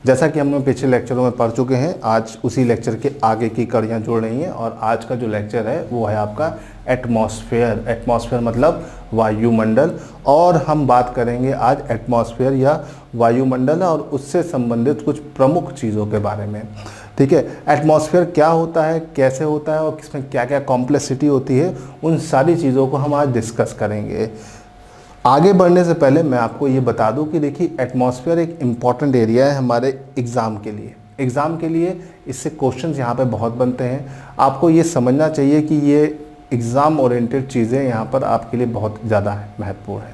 जैसा कि हमने पिछले लेक्चरों में पढ़ चुके हैं, आज उसी लेक्चर के आगे की कड़ियाँ जुड़ रही हैं और आज का जो लेक्चर है वो है आपका एटमॉस्फेयर। एटमॉस्फेयर मतलब वायुमंडल, और हम बात करेंगे आज एटमॉस्फेयर या वायुमंडल और उससे संबंधित कुछ प्रमुख चीज़ों के बारे में। ठीक है, एटमॉस्फेयर क्या होता है, कैसे होता है और किसमें क्या क्या कॉम्प्लेक्सिटी होती है, उन सारी चीज़ों को हम आज डिस्कस करेंगे। आगे बढ़ने से पहले मैं आपको ये बता दूं कि देखिए एटमॉस्फेयर एक इम्पॉर्टेंट एरिया है हमारे एग्ज़ाम के लिए। एग्ज़ाम के लिए इससे क्वेश्चंस यहाँ पे बहुत बनते हैं। आपको ये समझना चाहिए कि ये एग्ज़ाम ओरिएंटेड चीज़ें यहाँ पर आपके लिए बहुत ज़्यादा महत्वपूर्ण है।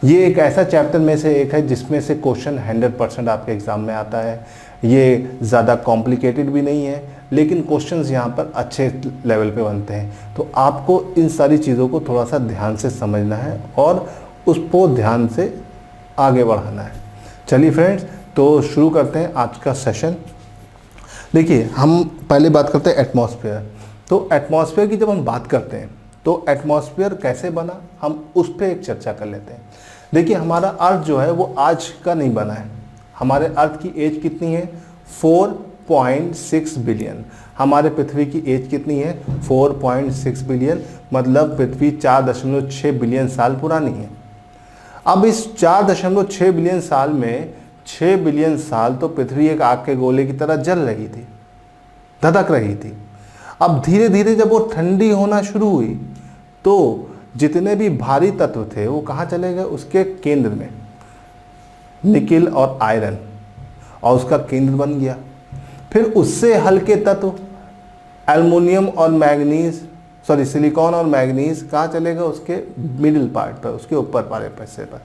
ये एक ऐसा चैप्टर में से एक है जिसमें से क्वेश्चन 100% आपके एग्ज़ाम में आता है। ये ज़्यादा कॉम्प्लिकेटेड भी नहीं है, लेकिन क्वेश्चंस यहाँ पर अच्छे लेवल पे बनते हैं। तो आपको इन सारी चीज़ों को थोड़ा सा ध्यान से समझना है और उसको ध्यान से आगे बढ़ाना है। चलिए फ्रेंड्स, तो शुरू करते हैं आज का सेशन। देखिए, हम पहले बात करते हैं एटमॉस्फेयर। तो एटमॉस्फेयर की जब हम बात करते हैं तो एटमॉस्फेयर कैसे बना, हम उस पर एक चर्चा कर लेते हैं। देखिए, हमारा अर्थ जो है वो आज का नहीं बना है। हमारे अर्थ की एज कितनी है? 4.6 बिलियन। हमारे पृथ्वी की एज कितनी है? 4.6 बिलियन, मतलब पृथ्वी 4.6 बिलियन साल पुरानी है। अब इस 4.6 बिलियन साल में 6 बिलियन साल तो पृथ्वी एक आग के गोले की तरह जल रही थी, धधक रही थी। अब धीरे धीरे जब वो ठंडी होना शुरू हुई तो जितने भी भारी तत्व थे वो कहाँ चले गए? उसके केंद्र में निकिल और आयरन, और उसका केंद्र बन गया। फिर उससे हल्के तत्व एल्युमिनियम और मैग्नीज, सिलिकॉन और मैग्नीज कहाँ चले गए? उसके मिडिल पार्ट पर, उसके ऊपर वाले पैसे पर,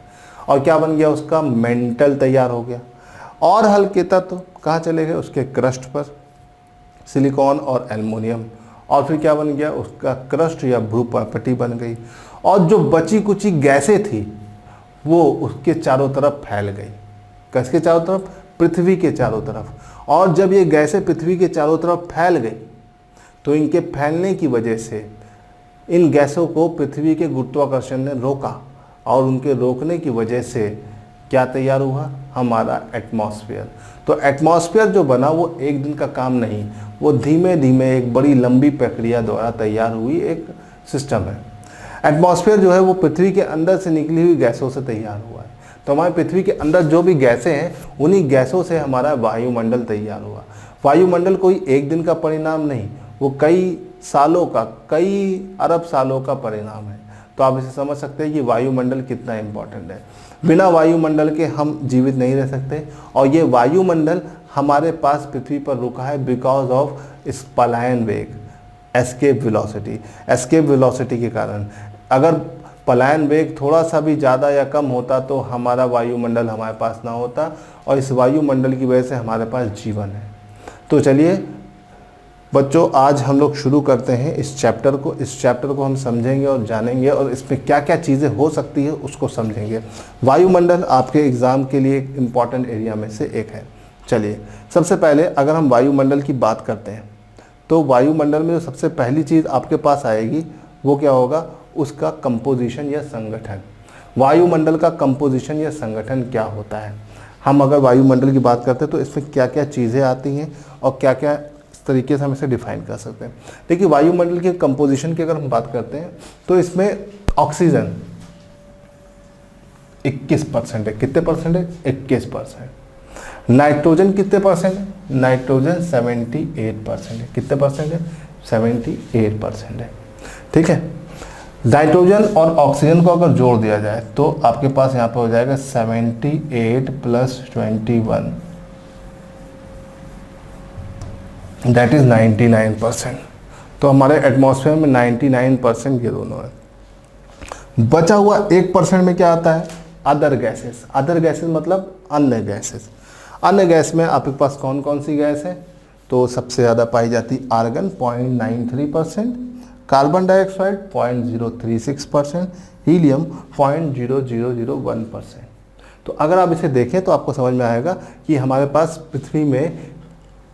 और क्या बन गया? उसका मेंटल तैयार हो गया। और हल्के तत्व कहाँ चले गए? उसके क्रस्ट पर, सिलिकॉन और एल्युमिनियम, और फिर क्या बन गया? उसका क्रस्ट या भ्रूपटि बन गई। और जो बची कुची गैसें थी वो उसके चारों तरफ फैल गई। किसके चारों तरफ? पृथ्वी के चारों तरफ। और जब ये गैसें पृथ्वी के चारों तरफ फैल गई तो इनके फैलने की वजह से इन गैसों को पृथ्वी के गुरुत्वाकर्षण ने रोका, और उनके रोकने की वजह से क्या तैयार हुआ? हमारा एटमॉस्फेयर। तो एटमॉस्फेयर जो बना वो एक दिन का काम नहीं, वो धीमे धीमे एक बड़ी लंबी प्रक्रिया द्वारा तैयार हुई एक सिस्टम है। एटमॉस्फेयर जो है वो पृथ्वी के अंदर से निकली हुई गैसों से तैयार हुआ है। तो हमारे पृथ्वी के अंदर जो भी गैसें हैं उन्हीं गैसों से हमारा वायुमंडल तैयार हुआ। वायुमंडल कोई एक दिन का परिणाम नहीं, वो कई सालों का, कई अरब सालों का परिणाम है। तो आप इसे समझ सकते हैं कि वायुमंडल कितना इम्पोर्टेंट है। बिना वायुमंडल के हम जीवित नहीं रह सकते, और ये वायुमंडल हमारे पास पृथ्वी पर रुका है बिकॉज ऑफ इस पलायन वेग, एस्केप वेलोसिटी। एस्केप वेलोसिटी के कारण अगर पलायन वेग थोड़ा सा भी ज़्यादा या कम होता तो हमारा वायुमंडल हमारे पास ना होता, और इस वायुमंडल की वजह से हमारे पास जीवन है। तो चलिए बच्चों, आज हम लोग शुरू करते हैं इस चैप्टर को। इस चैप्टर को हम समझेंगे और जानेंगे, और इसमें क्या क्या चीज़ें हो सकती है उसको समझेंगे। वायुमंडल आपके एग्ज़ाम के लिए एक इम्पॉर्टेंट एरिया में से एक है। चलिए, सबसे पहले अगर हम वायुमंडल की बात करते हैं तो वायुमंडल में जो सबसे पहली चीज़ आपके पास आएगी वो क्या होगा? उसका कंपोजिशन या संगठन। वायुमंडल का कंपोजिशन या संगठन क्या होता है? हम अगर वायुमंडल की बात करते हैं तो इसमें क्या क्या चीज़ें आती हैं और क्या क्या तरीके से हम इसे डिफाइन कर सकते हैं। देखिए, वायुमंडल के कंपोजिशन की अगर हम बात करते हैं तो इसमें ऑक्सीजन 21% है। कितने परसेंट है? 21%। नाइट्रोजन कितने परसेंट है? नाइट्रोजन 78% है। कितने परसेंट है? 78% है। ठीक है, नाइट्रोजन और ऑक्सीजन को अगर जोड़ दिया जाए तो आपके पास यहाँ पे हो जाएगा 78 + 21, दैट इज 99%। तो हमारे एटमॉस्फेयर में 99% ये दोनों है। बचा हुआ 1% में क्या आता है? Other gases. अदर गैसेस मतलब अन्य गैसेस। अन्य गैस में आपके पास कौन कौन सी गैस है? तो सबसे ज़्यादा पाई जाती आर्गन 0.93%, कार्बन डाइऑक्साइड 0.036%, हीलियम 0.0001%। तो अगर आप इसे देखें तो आपको समझ में आएगा कि हमारे पास पृथ्वी में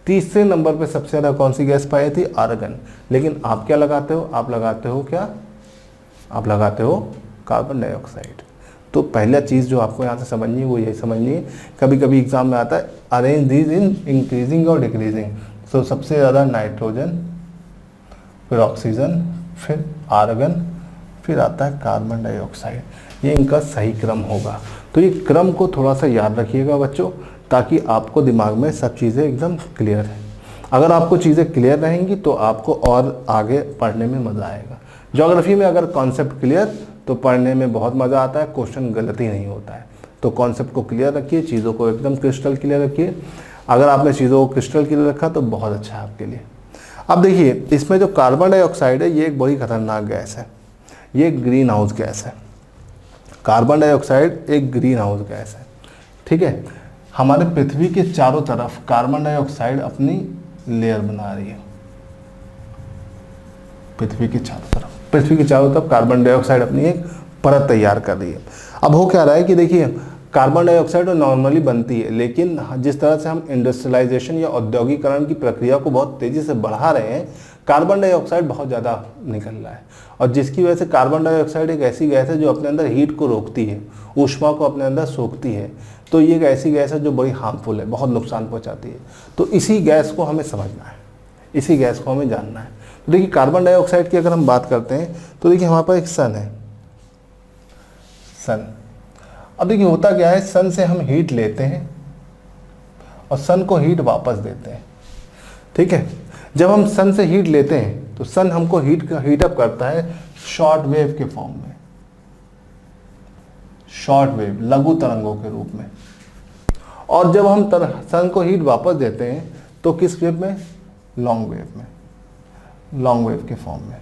तीसरे नंबर पे सबसे ज़्यादा कौन सी गैस पाई थी? आर्गन। लेकिन आप क्या लगाते हो? आप लगाते हो क्या? आप लगाते हो कार्बन डाइऑक्साइड। तो पहला चीज़ जो आपको यहाँ से समझनी है वो यही समझनी है, कभी कभी एग्जाम में आता है अरेंज दीज इन इंक्रीजिंग और डिक्रीजिंग। तो सबसे ज़्यादा नाइट्रोजन, फिर ऑक्सीजन, फिर आर्गन, फिर आता है कार्बन डाइऑक्साइड। ये इनका सही क्रम होगा। तो ये क्रम को थोड़ा सा याद रखिएगा बच्चों, ताकि आपको दिमाग में सब चीज़ें एकदम क्लियर है। अगर आपको चीज़ें क्लियर रहेंगी तो आपको और आगे पढ़ने में मज़ा आएगा। ज्योग्राफी में अगर कॉन्सेप्ट क्लियर तो पढ़ने में बहुत मज़ा आता है, क्वेश्चन गलती नहीं होता है। तो कॉन्सेप्ट को क्लियर रखिए, चीज़ों को एकदम क्रिस्टल क्लियर रखिए। अगर आपने चीज़ों को क्रिस्टल क्लियर रखा तो बहुत अच्छा है आपके लिए। अब देखिए, इसमें जो कार्बन डाइऑक्साइड है ये एक बड़ी खतरनाक गैस है, ये ग्रीन हाउस गैस है। कार्बन डाइऑक्साइड एक ग्रीन हाउस गैस है, ठीक है। हमारे पृथ्वी के चारों तरफ कार्बन डाइऑक्साइड अपनी लेयर बना रही है। पृथ्वी के चारों तरफ कार्बन डाइऑक्साइड अपनी एक परत तैयार कर रही है। अब हो क्या रहा है कि देखिए, कार्बन डाइऑक्साइड नॉर्मली बनती है, लेकिन जिस तरह से हम इंडस्ट्रियलाइजेशन या औद्योगिकरण की प्रक्रिया को बहुत तेज़ी से बढ़ा रहे हैं, कार्बन डाइऑक्साइड बहुत ज़्यादा निकल रहा है। और जिसकी वजह से कार्बन डाइऑक्साइड एक ऐसी गैस है जो अपने अंदर हीट को रोकती है, ऊष्मा को अपने अंदर सोखती है। तो ये एक ऐसी गैस है जो बड़ी हार्मफुल है, बहुत नुकसान पहुंचाती है। तो इसी गैस को हमें समझना है, इसी गैस को हमें जानना है। तो देखिए, कार्बन डाइऑक्साइड की अगर हम बात करते हैं तो देखिए हमारे पास एक सन है, सन। अब देखिए होता क्या है, सन से हम हीट लेते हैं और सन को हीट वापस देते हैं, ठीक है। जब हम सन से हीट लेते हैं तो सन हमको हीटअप करता है शॉर्ट वेव के फॉर्म में, शॉर्ट वेव, लघु तरंगों के रूप में। और जब हम सन को हीट वापस देते हैं तो किस वेव में? लॉन्ग वेव में, लॉन्ग वेव के फॉर्म में,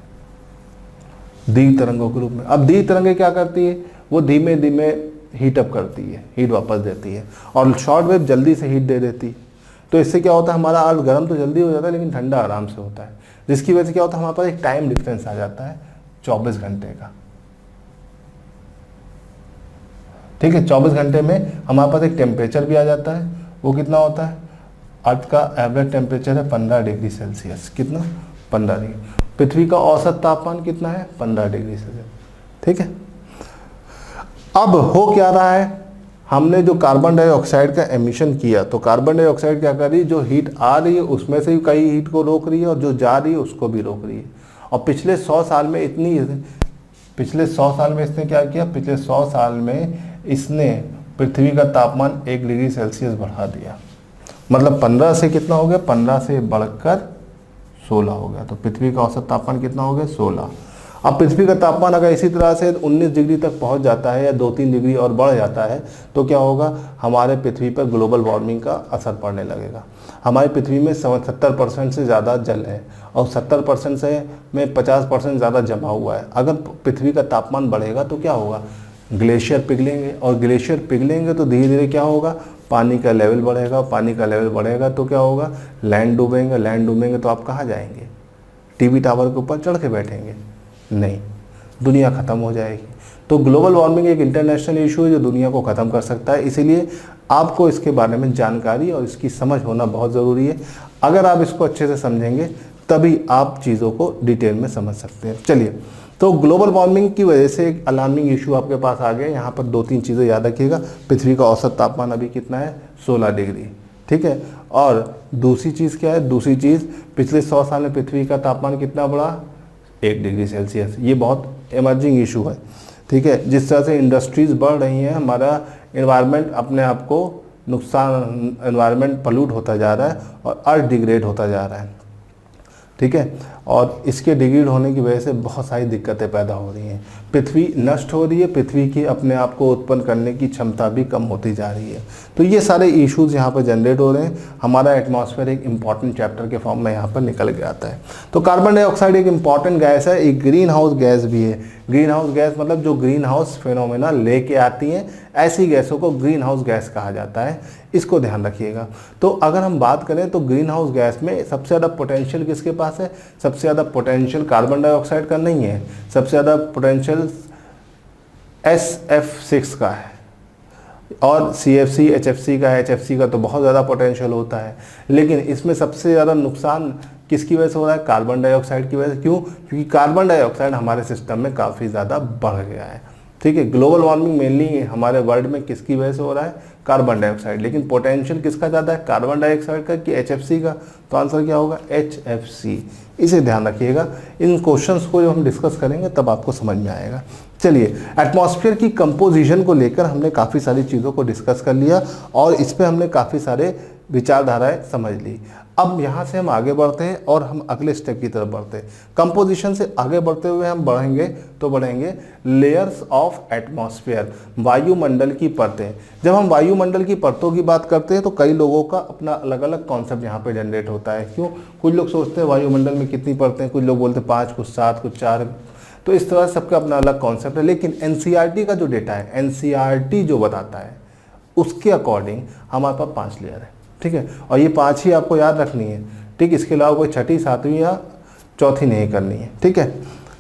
दीर्घ तरंगों के रूप में। अब दीर्घ तरंगें क्या करती है? वो धीमे धीमे हीटअप करती है, हीट वापस देती है, और शॉर्ट वेव जल्दी से हीट दे देती है। तो इससे क्या होता है, हमारा अर्थ गर्म तो जल्दी हो जाता है लेकिन ठंडा आराम से होता है, जिसकी वजह से क्या होता है, हमारे पास एक टाइम डिफरेंस आ जाता है 24 घंटे का, ठीक है। 24 घंटे में हमारे पास एक टेम्परेचर भी आ जाता है। वो कितना होता है? अर्थ का एवरेज टेम्परेचर है 15 डिग्री सेल्सियस। कितना? 15 डिग्री। पृथ्वी का औसत तापमान कितना है? 15 डिग्री सेल्सियस, ठीक है। अब हो क्या रहा है, हमने जो कार्बन डाइऑक्साइड का एमिशन किया, तो कार्बन डाइऑक्साइड क्या कर रही है, जो हीट आ रही है उसमें से भी कई हीट को रोक रही है और जो जा रही है उसको भी रोक रही है। और पिछले 100 साल में इसने क्या किया, पिछले 100 साल में इसने पृथ्वी का तापमान 1 डिग्री सेल्सियस बढ़ा दिया। मतलब 15 से कितना हो गया, 15 से बढ़कर 16 हो गया। तो पृथ्वी का औसत तापमान कितना हो गया? 16। अब पृथ्वी का तापमान अगर इसी तरह से 19 डिग्री तक पहुंच जाता है या 2-3 डिग्री और बढ़ जाता है तो क्या होगा, हमारे पृथ्वी पर ग्लोबल वार्मिंग का असर पड़ने लगेगा। हमारी पृथ्वी में 70% से ज़्यादा जल है और 70% से में 50% ज़्यादा जमा हुआ है। अगर पृथ्वी का तापमान बढ़ेगा तो क्या होगा, ग्लेशियर पिघलेंगे, और ग्लेशियर पिघलेंगे तो धीरे धीरे क्या होगा, पानी का लेवल बढ़ेगा। पानी का लेवल बढ़ेगा तो क्या होगा, लैंड डूबेंगे। लैंड डूबेंगे तो आप कहाँ जाएंगे? टीवी टावर के ऊपर चढ़ के बैठेंगे? नहीं, दुनिया ख़त्म हो जाएगी। तो ग्लोबल वार्मिंग एक इंटरनेशनल इशू है जो दुनिया को ख़त्म कर सकता है। इसीलिए आपको इसके बारे में जानकारी और इसकी समझ होना बहुत ज़रूरी है। अगर आप इसको अच्छे से समझेंगे तभी आप चीज़ों को डिटेल में समझ सकते हैं। चलिए, तो ग्लोबल वार्मिंग की वजह से एक अलार्मिंग इशू आपके पास आ गया। यहाँ पर 2-3 चीज़ें याद रखिएगा। पृथ्वी का औसत तापमान अभी कितना है? 16 डिग्री, ठीक है। और दूसरी चीज़ क्या है? दूसरी चीज़, पिछले 100 साल में पृथ्वी का तापमान कितना बढ़ा? 1 डिग्री सेल्सियस। ये बहुत इमर्जिंग इशू है, ठीक है। जिस तरह से इंडस्ट्रीज़ बढ़ रही हैं, हमारा एनवायरनमेंट अपने आप को नुकसान, एनवायरनमेंट पल्यूट होता जा रहा है और अर्थ डिग्रेड होता जा रहा है, ठीक है। और इसके डिग्रेड होने की वजह से बहुत सारी दिक्कतें पैदा हो रही हैं। पृथ्वी नष्ट हो रही है, पृथ्वी की अपने आप को उत्पन्न करने की क्षमता भी कम होती जा रही है। तो ये सारे इश्यूज यहाँ पर जनरेट हो रहे हैं। हमारा एटमॉस्फेयर एक इंपॉर्टेंट चैप्टर के फॉर्म में यहाँ पर निकल के आता है। तो कार्बन डाइऑक्साइड एक इंपॉर्टेंट गैस है, एक ग्रीन हाउस गैस भी है। ग्रीन हाउस गैस मतलब जो ग्रीन हाउस फिनोमेना लेके आती हैं, ऐसी गैसों को ग्रीन हाउस गैस कहा जाता है। इसको ध्यान रखिएगा। तो अगर हम बात करें तो ग्रीन हाउस गैस में सबसे ज़्यादा पोटेंशियल किसके पास है? सबसे ज़्यादा पोटेंशियल कार्बन डाइऑक्साइड का नहीं है, सबसे ज़्यादा पोटेंशियल SF6 का है, और CFC HFC का है। HFC का तो बहुत ज़्यादा पोटेंशियल होता है, लेकिन इसमें सबसे ज़्यादा नुकसान किसकी वजह से हो रहा है? कार्बन डाइऑक्साइड की वजह से। क्यों? क्योंकि कार्बन डाइऑक्साइड हमारे सिस्टम में काफ़ी ज़्यादा बढ़ गया है, ठीक है। ग्लोबल वार्मिंग मेनली हमारे वर्ल्ड में किसकी वजह से हो रहा है? Carbon dioxide. लेकिन पोटेंशियल किसका ज़्यादा है? कार्बन डाइऑक्साइड का कि HFC का? तो आंसर क्या होगा? HFC। इसे ध्यान रखिएगा। इन क्वेश्चंस को जब हम डिस्कस करेंगे तब आपको समझ में आएगा। चलिए, एटमॉस्फेयर की कंपोजिशन को लेकर हमने काफ़ी सारी चीज़ों को डिस्कस कर लिया और इस पर हमने काफ़ी सारे विचारधाराएं समझ ली। अब यहाँ से हम आगे बढ़ते हैं और हम अगले स्टेप की तरफ बढ़ते हैं। कंपोजिशन से आगे बढ़ते हुए हम बढ़ेंगे लेयर्स ऑफ एटमॉस्फेयर, वायुमंडल की परतें। जब हम वायुमंडल की परतों की बात करते हैं तो कई लोगों का अपना अलग अलग कॉन्सेप्ट यहाँ पे जनरेट होता है। क्यों? कुछ लोग सोचते हैं वायुमंडल में कितनी परतें हैं, कुछ लोग बोलते हैं 5, कुछ 7, कुछ 4। तो इस तरह सबका अपना अलग कॉन्सेप्ट है। लेकिन NCERT का जो डेटा है, NCERT जो बताता है उसके अकॉर्डिंग हमारे पास 5 लेयर है। ठीक है, और ये 5 ही आपको याद रखनी है। ठीक, इसके अलावा कोई छठी, सातवीं या चौथी नहीं करनी है। ठीक है,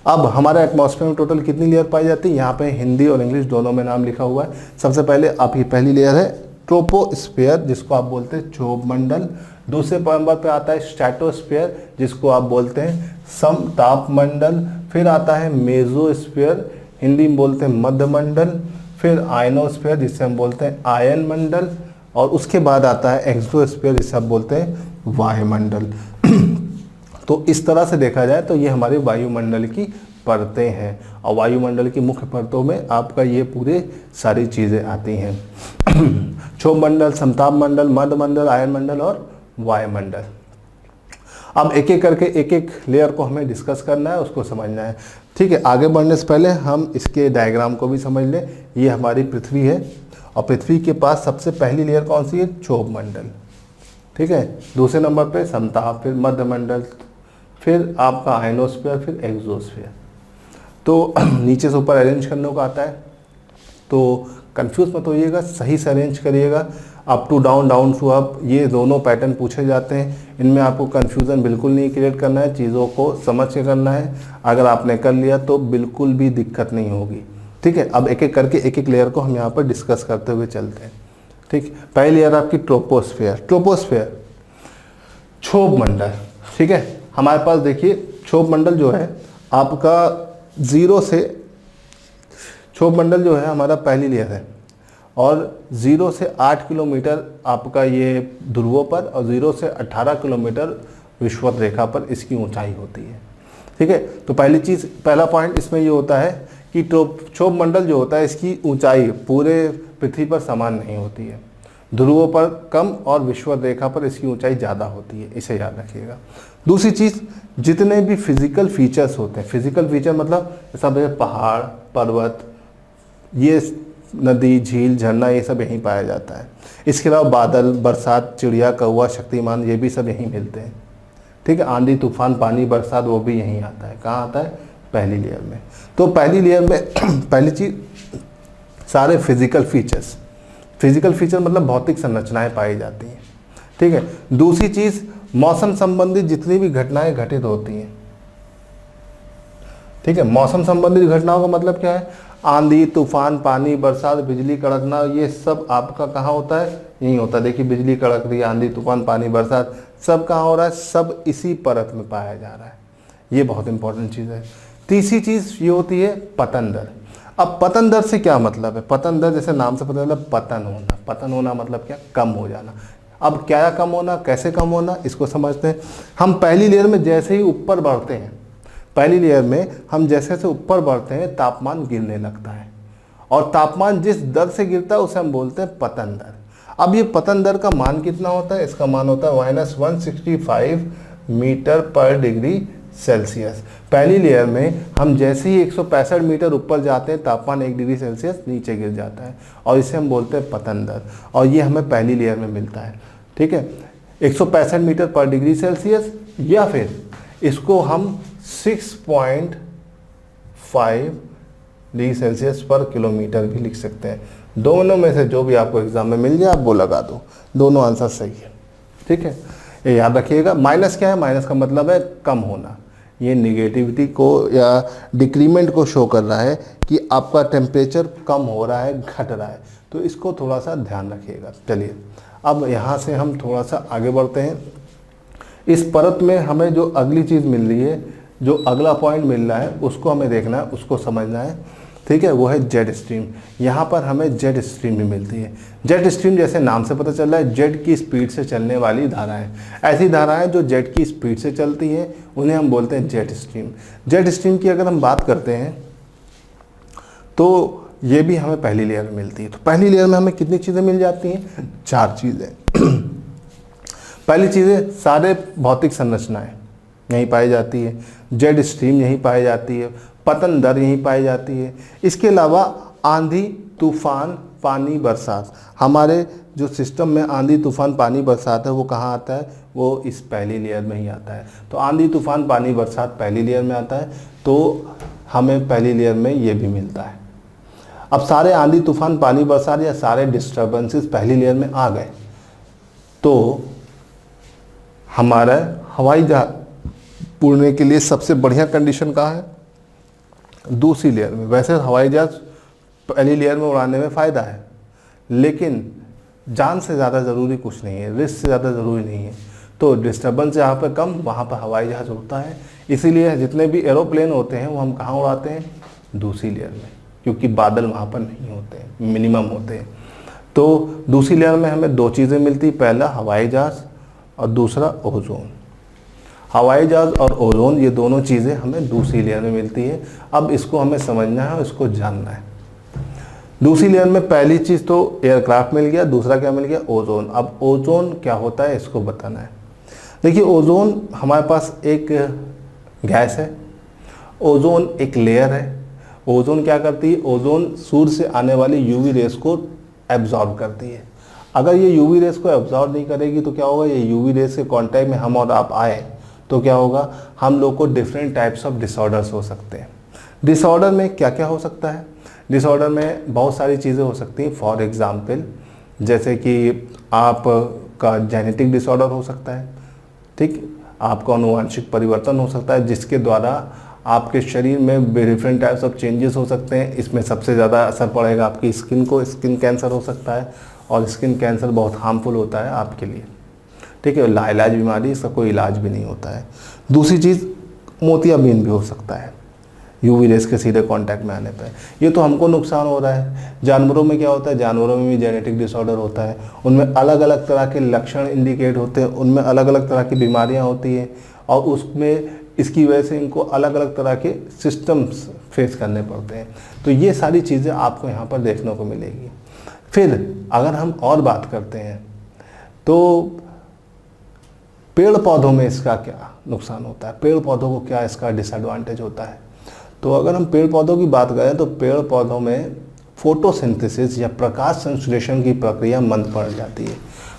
अब हमारे एटमॉस्फेयर में टोटल कितनी लेयर पाई जाती है? यहाँ पे हिंदी और इंग्लिश दोनों में नाम लिखा हुआ है। सबसे पहले आपकी पहली लेयर है ट्रोपोस्फेयर, जिसको आप बोलते हैं क्षोभ मंडल। दूसरे नंबर पे आता है स्ट्रेटोस्फेयर, जिसको आप बोलते हैं समताप मंडल। फिर आता है मेसोस्फेयर, हिंदी में बोलते हैं मध्य मंडल। फिर आयनोस्फेयर, जिसे हम बोलते हैं आयन मंडल। और उसके बाद आता है एक्सोस्फीयर, जिसे आप बोलते हैं वायुमंडल। तो इस तरह से देखा जाए तो ये हमारे वायुमंडल की परतें हैं और वायुमंडल की मुख्य परतों में आपका ये पूरे सारी चीज़ें आती हैं। क्षोभ मंडल, समताप मंडल, मध्य मंडल, आयन मंडल और वायुमंडल। अब एक एक करके एक एक लेयर को हमें डिस्कस करना है, उसको समझना है। ठीक है, आगे बढ़ने से पहले हम इसके डायग्राम को भी समझ लें। ये हमारी पृथ्वी है और पृथ्वी के पास सबसे पहली लेयर कौन सी है? क्षोभ मंडल। ठीक है, दूसरे नंबर पे समताप, फिर मध्य मंडल, फिर आपका आयनोस्फीयर, फिर एक्सोस्फीयर। तो नीचे से ऊपर अरेंज करने को आता है, तो कंफ्यूज मत होइएगा, सही से अरेंज करिएगा। Up to down, down to up, ये दोनों पैटर्न पूछे जाते हैं। इनमें आपको कंफ्यूजन बिल्कुल नहीं क्रिएट करना है, चीज़ों को समझ के करना है। अगर आपने कर लिया तो बिल्कुल भी दिक्कत नहीं होगी। ठीक है, अब एक एक करके एक एक लेयर को हम यहाँ पर डिस्कस करते हुए चलते हैं। ठीक, पहली लेयर आपकी ट्रोपोस्फेयर। ट्रोपोस्फेयर क्षोभ मंडल। ठीक है, हमारे पास देखिए क्षोभ मंडल जो है आपका 0 से, क्षोभ मंडल जो है हमारा पहली लेयर है और 0 से 8 किलोमीटर आपका ये ध्रुवों पर और 0 से 18 किलोमीटर विषुवत रेखा पर इसकी ऊंचाई होती है। ठीक है, तो पहली चीज़, पहला पॉइंट इसमें ये होता है कि क्षोभ मंडल जो होता है इसकी ऊंचाई पूरे पृथ्वी पर समान नहीं होती है। ध्रुवों पर कम और विषुवत रेखा पर इसकी ऊंचाई ज़्यादा होती है, इसे याद रखिएगा। दूसरी चीज़, जितने भी फिजिकल फीचर्स होते हैं, फिजिकल फीचर मतलब जैसा पहाड़, पर्वत, ये नदी, झील, झरना, ये सब यहीं पाया जाता है। इसके अलावा बादल, बरसात, चिड़िया, कौवा, शक्तिमान, ये भी सब यहीं मिलते हैं। ठीक है, आंधी, तूफान, पानी, बरसात, वो भी यहीं आता है। कहाँ आता है? पहली लेयर में। तो पहली लेयर में पहली चीज़ सारे फिजिकल फीचर्स, फिजिकल फीचर मतलब भौतिक संरचनाएं पाई जाती हैं। ठीक है, दूसरी चीज़ मौसम संबंधित जितनी भी घटनाएं घटित होती हैं। ठीक है, मौसम संबंधित घटनाओं का मतलब क्या है? आंधी, तूफान, पानी, बरसात, बिजली कड़कना, ये सब आपका कहाँ होता है? यहीं होता है। देखिए बिजली कड़क रही है, आंधी, तूफान, पानी, बरसात, सब कहाँ हो रहा है? सब इसी परत में पाया जा रहा है। ये बहुत इंपॉर्टेंट चीज़ है। तीसरी चीज़ ये होती है पतन दर। अब पतन दर से क्या मतलब है? पतन दर जैसे नाम से पता चला, पतन होना। पतन होना मतलब क्या? कम हो जाना। अब क्या कम होना, कैसे कम होना, इसको समझते हैं। हम पहली लेयर में जैसे ही ऊपर बढ़ते हैं, पहली लेयर में हम जैसे जैसे ऊपर बढ़ते हैं तापमान गिरने लगता है और तापमान जिस दर से गिरता है उसे हम बोलते हैं पतन दर। अब ये पतन दर का मान कितना होता है? इसका मान होता है -165 मीटर पर डिग्री सेल्सियस। पहली लेयर में हम जैसे ही 165 मीटर ऊपर जाते हैं तापमान 1 डिग्री सेल्सियस नीचे गिर जाता है और इसे हम बोलते हैं पतन दर, और ये हमें पहली लेयर में मिलता है। ठीक है, 165 मीटर पर डिग्री सेल्सियस, या फिर इसको हम 6.5 डिग्री सेल्सियस पर किलोमीटर भी लिख सकते हैं। दोनों में से जो भी आपको एग्जाम में मिल जाए आप वो लगा दो, दोनों आंसर सही है। ठीक है, ये याद रखिएगा। माइनस क्या है? माइनस का मतलब है कम होना। ये निगेटिविटी को या डिक्रीमेंट को शो कर रहा है कि आपका टेम्परेचर कम हो रहा है, घट रहा है, तो इसको थोड़ा सा ध्यान रखिएगा। चलिए अब यहाँ से हम थोड़ा सा आगे बढ़ते हैं। इस परत में हमें जो अगली चीज़ मिल रही है, जो अगला पॉइंट मिल रहा है, उसको हमें देखना है, उसको समझना है। ठीक है, वो है जेट स्ट्रीम। यहाँ पर हमें जेट स्ट्रीम भी मिलती है। जेट स्ट्रीम जैसे नाम से पता चल रहा है, जेट की स्पीड से चलने वाली धाराएं। ऐसी धाराएं जो जेट की स्पीड से चलती हैं उन्हें हम बोलते हैं जेट स्ट्रीम। जेट स्ट्रीम की अगर हम बात करते हैं तो ये भी हमें पहली लेयर में मिलती है। तो पहली लेयर में हमें कितनी चीज़ें मिल जाती हैं? 4 चीज़ें। पहली चीज़ें, सारे भौतिक संरचनाएं यहीं पाई जाती है, जेट स्ट्रीम यहीं पाई जाती है, पतन दर यहीं पाई जाती है। इसके अलावा आंधी, तूफान, पानी, बरसात, हमारे जो सिस्टम में आंधी, तूफान, पानी, बरसात है वो कहाँ आता है? वो इस पहली लेयर में ही आता है। तो आंधी, तूफान, पानी, बरसात पहली लेयर में आता है, तो हमें पहली लेयर में ये भी मिलता है। अब सारे आंधी, तूफान, पानी, बरसात या सारे डिस्टर्बेंसेस पहली लेयर में आ गए तो हमारा हवाई जहाज उड़ने के लिए सबसे बढ़िया कंडीशन कहाँ है? दूसरी लेयर में। वैसे हवाई जहाज पहली लेयर में उड़ाने में फ़ायदा है, लेकिन जान से ज़्यादा ज़रूरी कुछ नहीं है, रिस्क से ज़्यादा ज़रूरी नहीं है। तो डिस्टर्बेंस जहाँ पर कम, वहाँ पर हवाई जहाज उड़ता है। इसीलिए जितने भी एरोप्लेन होते हैं वो हम कहाँ उड़ाते हैं? दूसरी लेयर में, क्योंकि बादल वहाँ पर नहीं होते हैं, मिनिमम होते हैं। तो दूसरी लेयर में हमें 2 चीज़ें मिलती, पहला हवाई जहाज और दूसरा ओजोन। हवाई जहाज और ओजोन, ये दोनों चीज़ें हमें दूसरी लेयर में मिलती है। अब इसको हमें समझना है और इसको जानना है। दूसरी लेयर में पहली चीज़ तो एयरक्राफ्ट मिल गया, दूसरा क्या मिल गया? ओजोन। अब ओजोन क्या होता है इसको बताना है। देखिए, ओजोन हमारे पास एक गैस है, ओजोन एक लेयर है। ओजोन क्या करती है? ओजोन सूर्य से आने वाली यूवी रेस को एब्जॉर्ब करती है। अगर ये यूवी रेस को एब्जॉर्ब नहीं करेगी तो क्या होगा? ये यूवी रेस के कांटेक्ट में हम और आप आए तो क्या होगा? हम लोग को डिफरेंट टाइप्स ऑफ डिसऑर्डर्स हो सकते हैं। डिसऑर्डर में क्या क्या हो सकता है? डिसऑर्डर में बहुत सारी चीज़ें हो सकती हैं। फॉर एग्जांपल, जैसे कि आपका जेनेटिक डिसऑर्डर हो सकता है, ठीक, आपका अनुवांशिक परिवर्तन हो सकता है जिसके द्वारा आपके शरीर में डिफरेंट टाइप्स ऑफ चेंजेस हो सकते हैं। इसमें सबसे ज़्यादा असर पड़ेगा आपकी स्किन को, स्किन कैंसर हो सकता है, और स्किन कैंसर बहुत हार्मफुल होता है आपके लिए, ठीक है, लाइलाज बीमारी, इसका कोई इलाज भी नहीं होता है। दूसरी चीज़, मोतियाबिंद भी हो सकता है यूवी रेस के सीधे कांटेक्ट में आने पर। ये तो हमको नुकसान हो रहा है। जानवरों में क्या होता है? जानवरों में भी जेनेटिक डिसऑर्डर होता है, उनमें अलग अलग तरह के लक्षण इंडिकेट होते हैं, उनमें अलग अलग तरह की बीमारियां होती हैं, और उसमें इसकी वजह से इनको अलग अलग तरह के सिस्टम्स फेस करने पड़ते हैं। तो ये सारी चीज़ें आपको यहाँ पर देखने को मिलेगी। फिर अगर हम और बात करते हैं तो पेड़ पौधों में इसका क्या नुकसान होता है? पेड़ पौधों को क्या इसका डिसएडवांटेज होता है? तो अगर हम पेड़ पौधों की बात करें तो पेड़ पौधों में फोटोसिंथेसिस या प्रकाश संश्लेषण की प्रक्रिया मंद पड़ जाती है।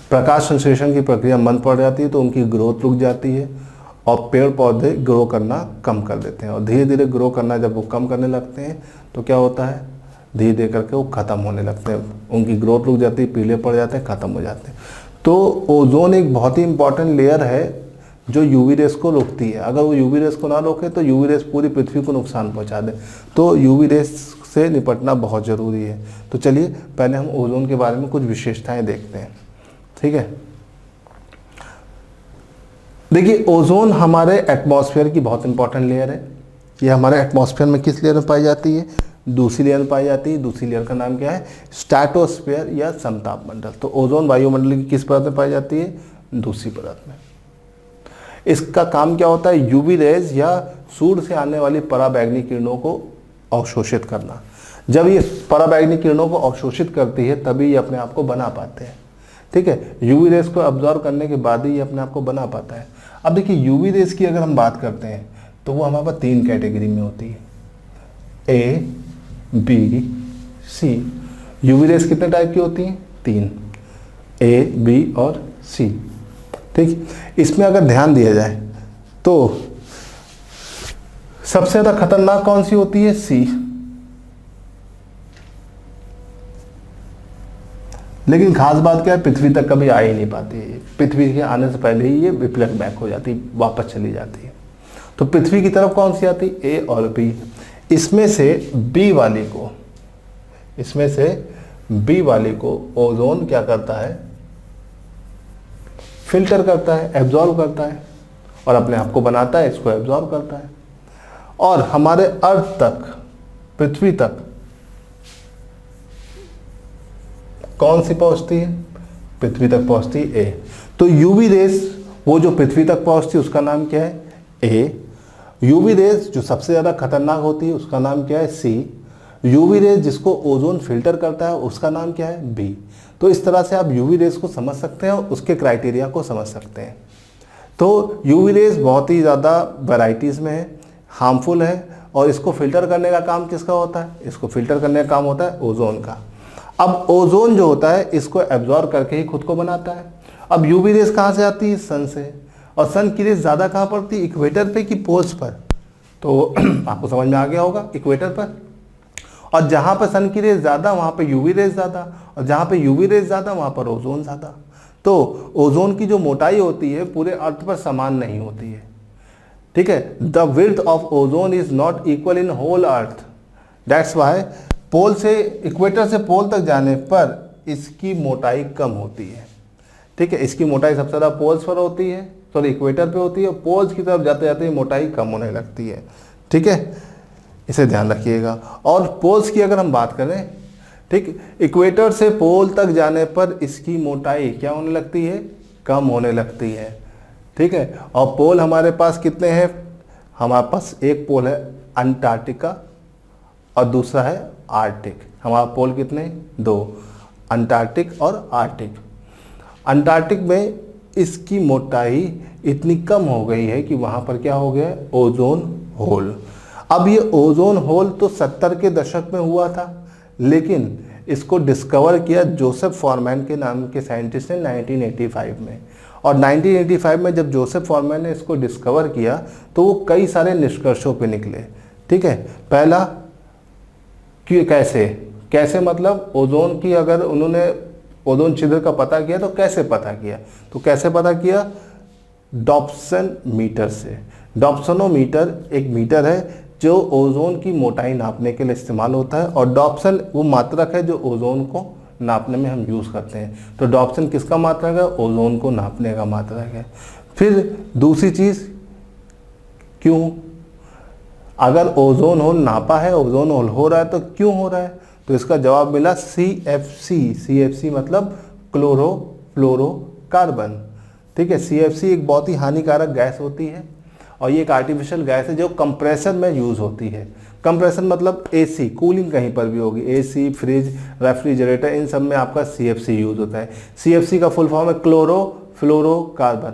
प्रकाश संश्लेषण की प्रक्रिया मंद पड़ जाती है तो उनकी ग्रोथ रुक जाती है और पेड़ पौधे ग्रो करना कम कर देते हैं। और धीरे धीरे ग्रो करना जब वो कम करने लगते हैं तो क्या होता है? धीरे धीरे करके वो ख़त्म होने लगते हैं, उनकी ग्रोथ रुक जाती है, पीले पड़ जाते हैं, ख़त्म हो जाते हैं। तो ओजोन एक बहुत ही इंपॉर्टेंट लेयर है जो यूवी रेस को रोकती है। अगर वो यूवी रेस को ना रोके तो यूवी रेस पूरी पृथ्वी को नुकसान पहुंचा दे। तो यूवी रेस से निपटना बहुत ज़रूरी है। तो चलिए पहले हम ओजोन के बारे में कुछ विशेषताएं देखते हैं, ठीक है। देखिए, ओजोन हमारे एटमॉस्फेयर की बहुत इंपॉर्टेंट लेयर है। ये हमारे एटमॉस्फेयर में किस लेयर में पाई जाती है? दूसरी लेयर में पाई जाती है। दूसरी लेयर का नाम क्या है? स्ट्रेटोस्फेयर या समताप मंडल। तो ओजोन वायुमंडल की किस परत में पाई जाती है? दूसरी परत में। इसका काम क्या होता है? यूवी रेज या सूर्य से आने वाली पराबैंगनी किरणों को अवशोषित करना। जब ये पराबैंगनी किरणों को अवशोषित करती है तभी ये अपने आप को बना पाते हैं, ठीक है। यूवी रेस को अब्जॉर्व करने के बाद ही ये अपने आप को बना पाता है। अब देखिए, यूवी रेस की अगर हम बात करते हैं तो वो हमारे पास 3 कैटेगरी में होती है, ए, बी, सी। यूवी रेस कितने टाइप की होती हैं? 3, ए, बी और सी, ठीक। इसमें अगर ध्यान दिया जाए तो सबसे ज़्यादा खतरनाक कौन सी होती है? सी। लेकिन खास बात क्या है? पृथ्वी तक कभी आ ही नहीं पाती है। पृथ्वी के आने से पहले ही ये रिफ्लेक्ट बैक हो जाती है, वापस चली जाती है। तो पृथ्वी की तरफ कौन सी आती? ए और बी। इसमें से बी वाली को ओजोन क्या करता है? फिल्टर करता है, एब्जॉर्ब करता है और अपने आप को बनाता है, इसको एब्जॉर्ब करता है। और हमारे अर्थ तक, पृथ्वी तक कौन सी पहुंचती है? पृथ्वी तक पहुंचती है ए। तो यूवी रेस वो जो पृथ्वी तक पहुंचती है उसका नाम क्या है? ए। यूवी रेस जो सबसे ज़्यादा खतरनाक होती है उसका नाम क्या है? सी। यूवी रेस जिसको ओजोन फिल्टर करता है उसका नाम क्या है? बी। तो इस तरह से आप यूवी रेस को समझ सकते हैं और उसके क्राइटेरिया को समझ सकते हैं। तो यूवी रेस बहुत ही ज़्यादा वैराइटीज़ में है, हार्मफुल है, और इसको फिल्टर करने का काम किसका होता है? इसको फिल्टर करने का काम होता है ओजोन का। अब ओजोन जो होता है इसको एब्जॉर्ब करके ही खुद को बनाता है। अब यूवी रेस कहाँ से आती है? सन से। और सन की रेस ज़्यादा कहाँ पड़ती है? इक्वेटर पे कि पोल्स पर? तो आपको समझ में आ गया होगा, इक्वेटर पर। और जहाँ पर सन की रेस ज़्यादा वहाँ पे यूवी रेस ज़्यादा, और जहाँ पे यूवी रेस ज़्यादा वहाँ पर ओजोन ज़्यादा। तो ओजोन की जो मोटाई होती है पूरे अर्थ पर समान नहीं होती है, ठीक है। The width of ozone is not equal in whole earth, that's why pole से, इक्वेटर से पोल तक जाने पर इसकी मोटाई कम होती है, ठीक है। इसकी मोटाई सबसे ज़्यादा पोल्स पर होती है, सॉरी इक्वेटर पे होती है। पोल्स की तरफ जाते जाते मोटाई कम होने लगती है, ठीक है, इसे ध्यान रखिएगा। और पोल्स की अगर हम बात करें, ठीक, इक्वेटर से पोल तक जाने पर इसकी मोटाई क्या होने लगती है? कम होने लगती है, ठीक है। और पोल हमारे पास कितने हैं? हमारे पास एक पोल है अंटार्कटिका और दूसरा है आर्कटिक। हमारा पोल कितने? दो, अंटार्कटिक और आर्कटिक। अंटार्कटिक में इसकी मोटाई इतनी कम हो गई है कि वहाँ पर क्या हो गया? Ozone hole. अब ये ओजोन होल तो 70 के दशक में हुआ था, लेकिन इसको डिस्कवर किया जोसेफ फॉरमैन के नाम के साइंटिस्ट ने 1985 में। और 1985 में जब जोसेफ फॉरमैन ने इसको डिस्कवर किया तो वो कई सारे निष्कर्षों पे निकले, ठीक है। पहला कि कैसे मतलब ओजोन की, अगर उन्होंने ओजोन छिद्र का पता किया तो कैसे पता किया? तो कैसे पता किया? डॉप्सन मीटर से। डॉप्सनोमीटर एक मीटर है जो ओजोन की मोटाई नापने के लिए इस्तेमाल होता है, और डॉप्सन वो मात्रक है जो ओजोन को नापने में हम यूज़ करते हैं। तो डॉप्सन किसका मात्रक है? ओजोन को नापने का मात्रक है। फिर दूसरी चीज़, क्यों? अगर ओजोन होल नापा है, ओजोन होल हो रहा है, तो क्यों हो रहा है? तो इसका जवाब मिला CFC। CFC मतलब क्लोरोफ्लोरोकार्बन, ठीक है। CFC एक बहुत ही हानिकारक गैस होती है, और ये एक आर्टिफिशियल गैस है जो कंप्रेसर में यूज़ होती है। कंप्रेसर मतलब AC, कूलिंग कहीं पर भी होगी, AC, फ्रिज, रेफ्रिजरेटर, इन सब में आपका CFC यूज़ होता है। CFC का फुल फॉर्म है क्लोरोफ्लोरोकार्बन।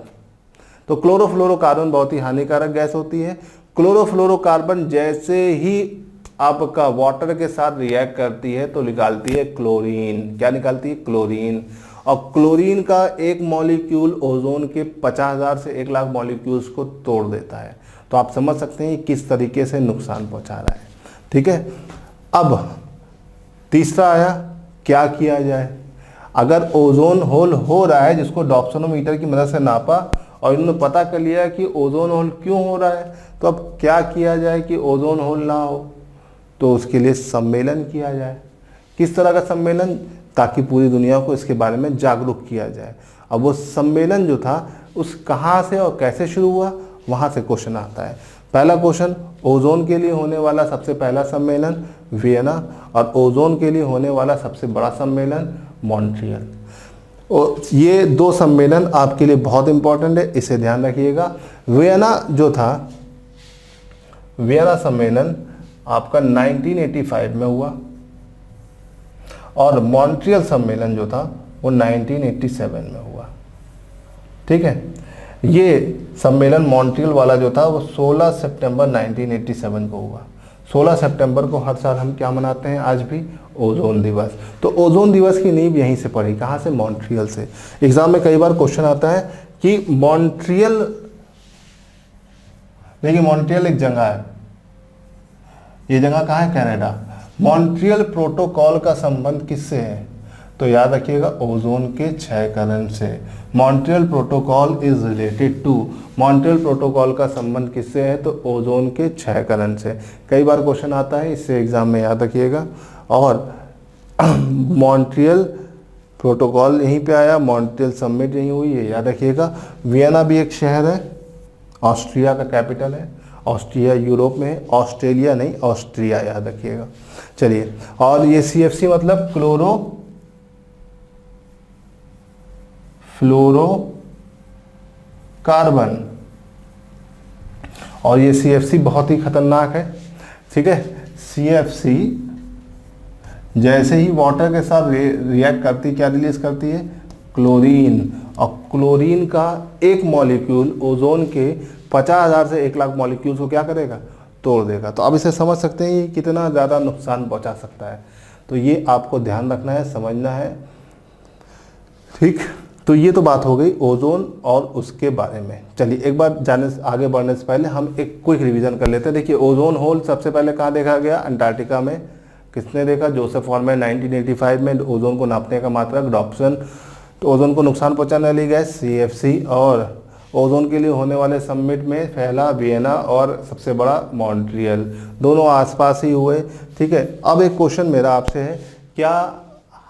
तो क्लोरोफ्लोरोकार्बन बहुत ही हानिकारक गैस होती है। क्लोरोफ्लोरोकार्बन जैसे ही आपका वाटर के साथ रिएक्ट करती है तो निकालती है क्लोरीन। क्या निकालती है? क्लोरीन। और क्लोरीन का एक मॉलिक्यूल ओजोन के 50,000 से 1,00,000 मॉलिक्यूल्स को तोड़ देता है। तो आप समझ सकते हैं किस तरीके से नुकसान पहुंचा रहा है, ठीक है। अब तीसरा आया, क्या किया जाए? अगर ओजोन होल हो रहा है जिसको डॉप्सनोमीटर की मदद से नापा और इन्होंने पता कर लिया कि ओजोन होल क्यों हो रहा है, तो अब क्या किया जाए कि ओजोन होल ना हो? तो उसके लिए सम्मेलन किया जाए। किस तरह का सम्मेलन? ताकि पूरी दुनिया को इसके बारे में जागरूक किया जाए। अब वो सम्मेलन जो था उस कहाँ से और कैसे शुरू हुआ, वहाँ से क्वेश्चन आता है। पहला क्वेश्चन, ओजोन के लिए होने वाला सबसे पहला सम्मेलन वियना, और ओजोन के लिए होने वाला सबसे बड़ा सम्मेलन मॉन्ट्रियल। और ये दो सम्मेलन आपके लिए बहुत इंपॉर्टेंट है, इसे ध्यान रखिएगा। वियना जो था, वियना सम्मेलन आपका 1985 में हुआ, और मॉन्ट्रियल सम्मेलन जो था वो 1987 में हुआ, ठीक है। ये सम्मेलन मॉन्ट्रियल वाला जो था वो 16 सितंबर 1987 को हुआ। 16 सितंबर को हर साल हम क्या मनाते हैं? आज भी ओजोन दिवस। तो ओजोन दिवस की नींव यहीं से पड़ी, कहाँ से? मॉन्ट्रियल से। एग्जाम में कई बार क्वेश्चन आता है कि मॉन्ट्रियल, देखिए मॉन्ट्रियल एक जगह है, ये जगह कहाँ है? कनाडा। मॉन्ट्रियल प्रोटोकॉल का संबंध किससे है? तो याद रखिएगा ओजोन के क्षयकरण से। Montreal protocol is related to, Montreal protocol का संबंध किससे है? तो ओजोन के क्षयकरण से। कई बार क्वेश्चन आता है, इससे एग्जाम में याद रखिएगा। और मॉन्ट्रियल प्रोटोकॉल यहीं पे आया, मॉन्ट्रियल समिट यहीं हुई, ये याद रखिएगा। वियना भी एक शहर है, ऑस्ट्रिया का कैपिटल है। ऑस्ट्रिया यूरोप में है, ऑस्ट्रेलिया नहीं, ऑस्ट्रिया, याद रखिएगा। चलिए, और ये CFC मतलब फ्लोरोकार्बन। और ये CFC बहुत ही खतरनाक है, ठीक है। CFC जैसे ही वाटर के साथ रिएक्ट करती, क्या रिलीज करती है? क्लोरीन। और क्लोरीन का एक मॉलिक्यूल ओजोन के 50,000 से 1,00,000 मॉलिक्यूल्स को क्या करेगा? तोड़ देगा। तो अब इसे समझ सकते हैं ये कितना ज़्यादा नुकसान पहुंचा सकता है। तो ये आपको ध्यान रखना है, समझना है, ठीक। तो ये तो बात हो गई ओजोन और उसके बारे में। चलिए एक बार आगे बढ़ने से पहले हम एक क्विक रिवीजन कर लेते हैं। देखिए ओजोन होल सबसे पहले कहाँ देखा गया? अंटार्कटिका में। किसने देखा? जोसेफ फॉरमैन 1985 में ओजोन को नापने का मात्रक डॉप्सन। तो ओजोन को नुकसान पहुंचाने वाली गैस CFC। और ओजोन के लिए होने वाले समिट में पहला वियना और सबसे बड़ा मॉन्ट्रियल, दोनों आसपास ही हुए, ठीक है। अब एक क्वेश्चन मेरा आपसे है, क्या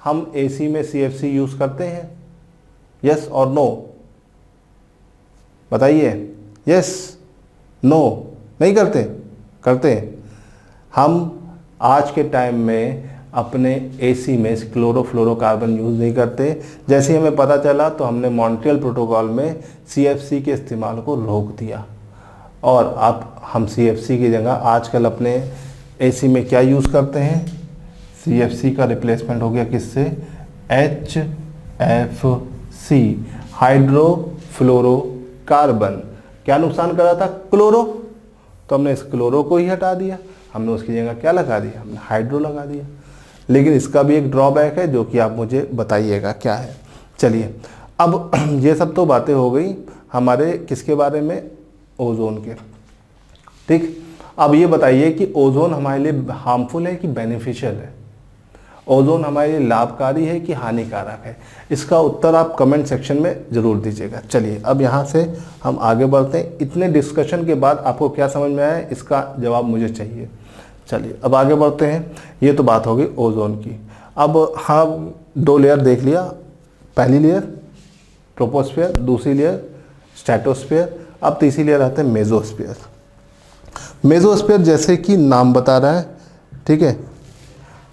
हम AC में CFC यूज़ करते हैं? यस और नो बताइए। यस, नो, नहीं करते? करते हैं। हम आज के टाइम में अपने AC में क्लोरोफ्लोरोकार्बन यूज़ नहीं करते। जैसे ही हमें पता चला तो हमने मॉन्ट्रियल प्रोटोकॉल में CFC के इस्तेमाल को रोक दिया। और अब हम CFC की जगह आजकल अपने AC में क्या यूज़ करते हैं? CFC का रिप्लेसमेंट हो गया किससे? HFC, hydrofluorocarbon. क्या नुकसान कर रहा था? क्लोरो। तो हमने इस क्लोरो को ही हटा दिया, हमने उसकी जगह क्या लगा दिया? हमने हाइड्रो लगा दिया। लेकिन इसका भी एक ड्रॉबैक है जो कि आप मुझे बताइएगा क्या है। चलिए अब ये सब तो बातें हो गई हमारे किसके बारे में? ओजोन के, ठीक। अब ये बताइए कि ओजोन हमारे लिए हार्मफुल है कि बेनिफिशियल है? ओजोन हमारे लिए लाभकारी है कि हानिकारक है? इसका उत्तर आप कमेंट सेक्शन में ज़रूर दीजिएगा। चलिए अब यहाँ से हम आगे बढ़ते हैं। इतने डिस्कशन के बाद आपको क्या समझ में आया, इसका जवाब मुझे चाहिए। चलिए अब आगे बढ़ते हैं। ये तो बात हो गई ओजोन की। अब हम 2 लेयर देख लिया। पहली लेयर ट्रोपोस्फीयर, दूसरी लेयर स्ट्रेटोस्फीयर, अब तीसरी लेयर आते हैं मेसोस्फीयर। मेसोस्फीयर जैसे कि नाम बता रहा है, ठीक है,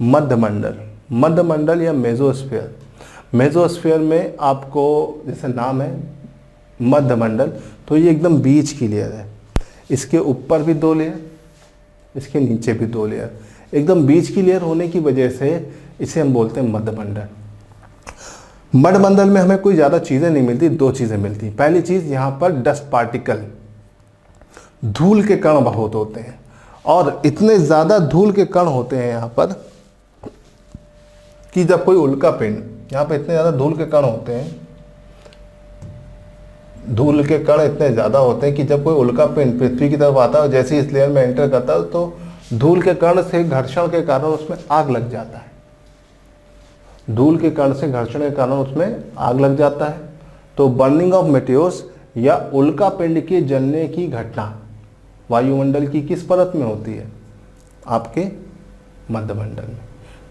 मध्यमंडल। मध्यमंडल या मेसोस्फीयर। मेसोस्फीयर में आपको जैसे नाम है मध्यमंडल, तो ये एकदम बीच की लेयर है। इसके ऊपर भी 2 लेयर, इसके नीचे भी 2 लेयर, एकदम बीच की लेयर होने की वजह से इसे हम बोलते हैं मध्यमंडल। मध्यमंडल में हमें कोई ज़्यादा चीज़ें नहीं मिलती, 2 चीज़ें मिलती। पहली चीज़, यहाँ पर डस्ट पार्टिकल, धूल के कण बहुत होते हैं। और इतने ज़्यादा धूल के कण होते हैं यहाँ पर कि जब कोई उल्का पिंड, यहाँ पर इतने ज़्यादा धूल के कण होते हैं, धूल के कण इतने ज़्यादा होते हैं कि जब कोई उल्का पिंड पृथ्वी की तरफ आता है, जैसे इस लेयर में एंटर करता है तो धूल के कण से घर्षण के कारण उसमें आग लग जाता है। धूल के कण से घर्षण के कारण उसमें आग लग जाता है। तो बर्निंग ऑफ मेटियोर्स या उल्का पिंड के जलने की घटना वायुमंडल की किस परत में होती है? आपके मध्यमंडल में।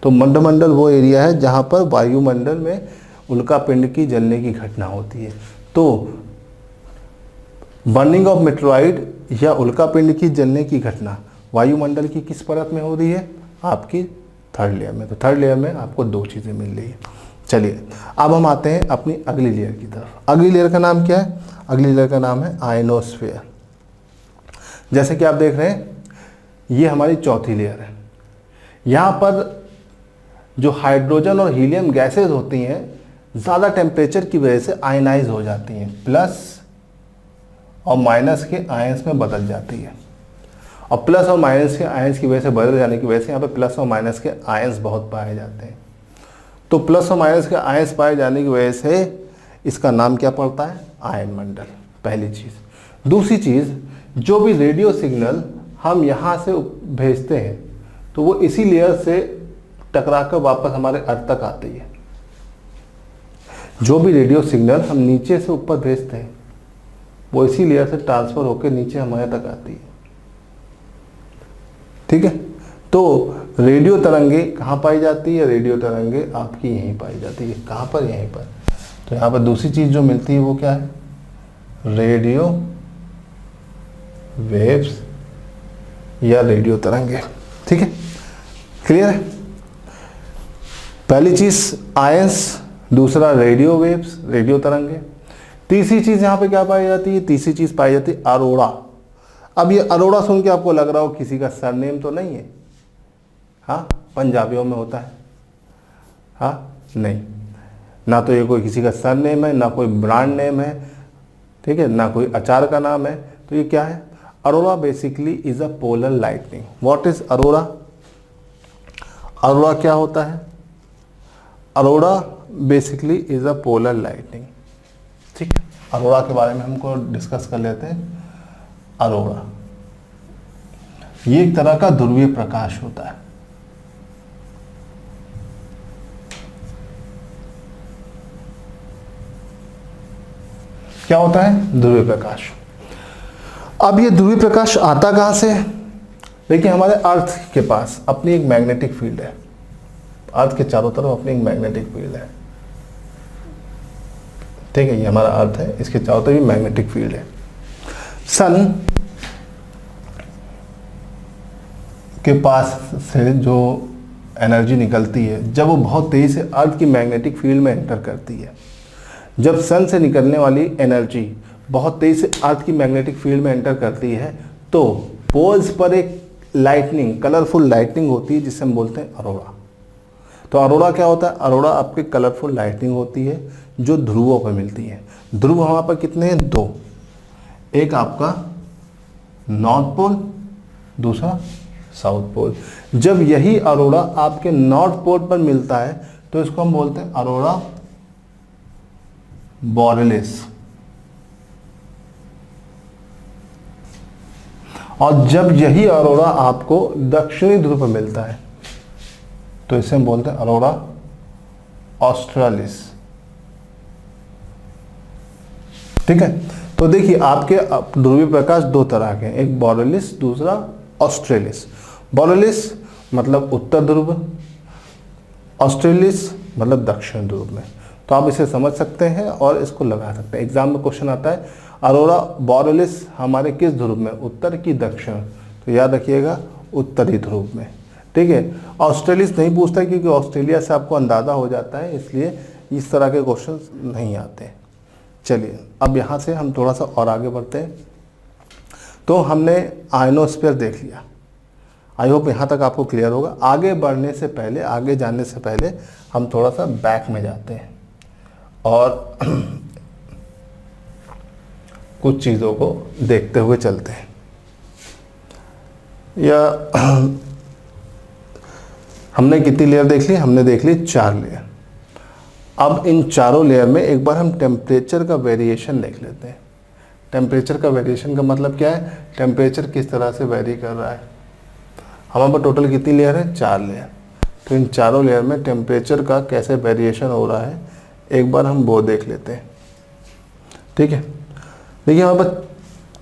तो मध्यमंडल वो एरिया है जहाँ पर वायुमंडल में उल्का पिंड की जलने की घटना होती है। तो बर्निंग ऑफ मेटेरॉइड या उल्का पिंड की जलने की घटना वायुमंडल की किस परत में हो रही है? आपकी 3rd लेयर में। तो 3rd लेयर में आपको 2 चीज़ें मिल रही है। चलिए अब हम आते हैं अपनी अगली लेयर की तरफ। अगली लेयर का नाम क्या है? अगली लेयर का नाम है आयनोस्फीयर। जैसे कि आप देख रहे हैं ये हमारी 4थी लेयर है। यहाँ पर जो हाइड्रोजन और हीलियम गैसेज होती हैं ज़्यादा टेम्परेचर की वजह से आयनाइज हो जाती हैं, प्लस और माइनस के आयंस में बदल जाती है। और प्लस और माइनस के आयंस की वजह से बदल जाने की वजह से यहाँ पे प्लस और माइनस के आयंस बहुत पाए जाते हैं। तो प्लस और माइनस के आयंस पाए जाने की वजह से इसका नाम क्या पड़ता है? आयन मंडल। पहली चीज़। दूसरी चीज़, जो भी रेडियो सिग्नल हम यहाँ से भेजते हैं तो वो इसी लेयर से टकरा कर वापस हमारे अर्थ तक आती है। जो भी रेडियो सिग्नल हम नीचे से ऊपर भेजते हैं वो इसी लेयर से ट्रांसफ़र होकर नीचे हमारे तक आती है, ठीक है। तो रेडियो तरंगे कहाँ पाई जाती है? रेडियो तरंगे आपकी यहीं पाई जाती है। कहाँ पर? यहीं पर। तो यहाँ पर दूसरी चीज़ जो मिलती है वो क्या है? रेडियो वेव्स या रेडियो तरंगे, ठीक है। क्लियर है? पहली चीज़ आयंस, दूसरा रेडियो वेव्स, रेडियो तरंगे। तीसरी चीज़ यहाँ पे क्या पाई जाती है, तीसरी चीज़ पाई जाती है अरोड़ा। अब ये अरोड़ा सुन के आपको लग रहा हो किसी का सरनेम तो नहीं है, हाँ पंजाबियों में होता है, हाँ नहीं, ना तो ये कोई किसी का सरनेम है, ना कोई ब्रांड नेम है, ठीक है, ना कोई अचार का नाम है। तो ये क्या है, Arora basically is a polar lightning. What is Arora? Arora क्या होता है? Arora basically is a polar lightning. ठीक है, अरोड़ा के बारे में हमको डिस्कस कर लेते हैं। अरोड़ा ये एक तरह का ध्रुवीय प्रकाश होता है। क्या होता है? ध्रुवीय प्रकाश। अब ये ध्रुवीय प्रकाश आता कहां से? देखिए हमारे अर्थ के पास अपनी एक मैग्नेटिक फील्ड है, अर्थ के चारों तरफ अपनी एक मैग्नेटिक फील्ड है, ठीक है, ये हमारा अर्थ है, इसके चारों तरफ मैग्नेटिक फील्ड है। सन के पास से जो एनर्जी निकलती है, जब वो बहुत तेजी से अर्थ की मैग्नेटिक फील्ड में एंटर करती है, जब सन से निकलने वाली एनर्जी बहुत तेजी से अर्थ की मैग्नेटिक फील्ड में एंटर करती है, तो पोल्स पर एक लाइटनिंग, कलरफुल लाइटनिंग होती है, जिसे हम बोलते हैं अरोड़ा। तो अरोड़ा क्या होता है? अरोड़ा आपके कलरफुल लाइटनिंग होती है जो ध्रुवों पर मिलती है। ध्रुव हमारे पर कितने हैं? दो, एक आपका नॉर्थ पोल, दूसरा साउथ पोल। जब यही अरोड़ा आपके नॉर्थ पोल पर मिलता है तो इसको हम बोलते हैं अरोड़ा बोरेलिस। और जब यही अरोड़ा आपको दक्षिणी ध्रुव पर मिलता है तो इसे हम बोलते हैं अरोड़ा ऑस्ट्रेलिस। ठीक है, तो देखिए आपके ध्रुवीय प्रकाश दो तरह के हैं, एक बोरेलिस, दूसरा ऑस्ट्रेलिस। बोरेलिस मतलब उत्तर ध्रुव, ऑस्ट्रेलिस मतलब दक्षिण ध्रुव में। तो आप इसे समझ सकते हैं और इसको लगा सकते हैं। एग्जाम में क्वेश्चन आता है अरोड़ा बोरेलिस हमारे किस ध्रुव में, उत्तर की दक्षिण? तो याद रखिएगा उत्तरी ध्रुव में। ठीक है, ऑस्ट्रेलिस नहीं पूछता क्योंकि ऑस्ट्रेलिया से आपको अंदाज़ा हो जाता है, इसलिए इस तरह के क्वेश्चन नहीं आते। चलिए अब यहाँ से हम थोड़ा सा और आगे बढ़ते हैं। तो हमने आयनोस्फीयर देख लिया, आई होप यहाँ तक आपको क्लियर होगा। आगे बढ़ने से पहले, आगे जाने से पहले हम थोड़ा सा बैक में जाते हैं और कुछ चीज़ों को देखते हुए चलते हैं। या हमने कितनी लेयर देख ली? हमने देख ली 4 लेयर। अब इन चारों लेयर में एक बार हम टेम्परेचर का वेरिएशन देख लेते हैं। टेम्परेचर का वेरिएशन का मतलब क्या है? टेम्परेचर किस तरह से वेरी कर रहा है। हमारे पास टोटल कितनी लेयर है? 4 लेयर। तो इन चारों लेयर में टेम्परेचर का कैसे वेरिएशन हो रहा है एक बार हम वो देख लेते हैं। ठीक है, देखिए हमारे पास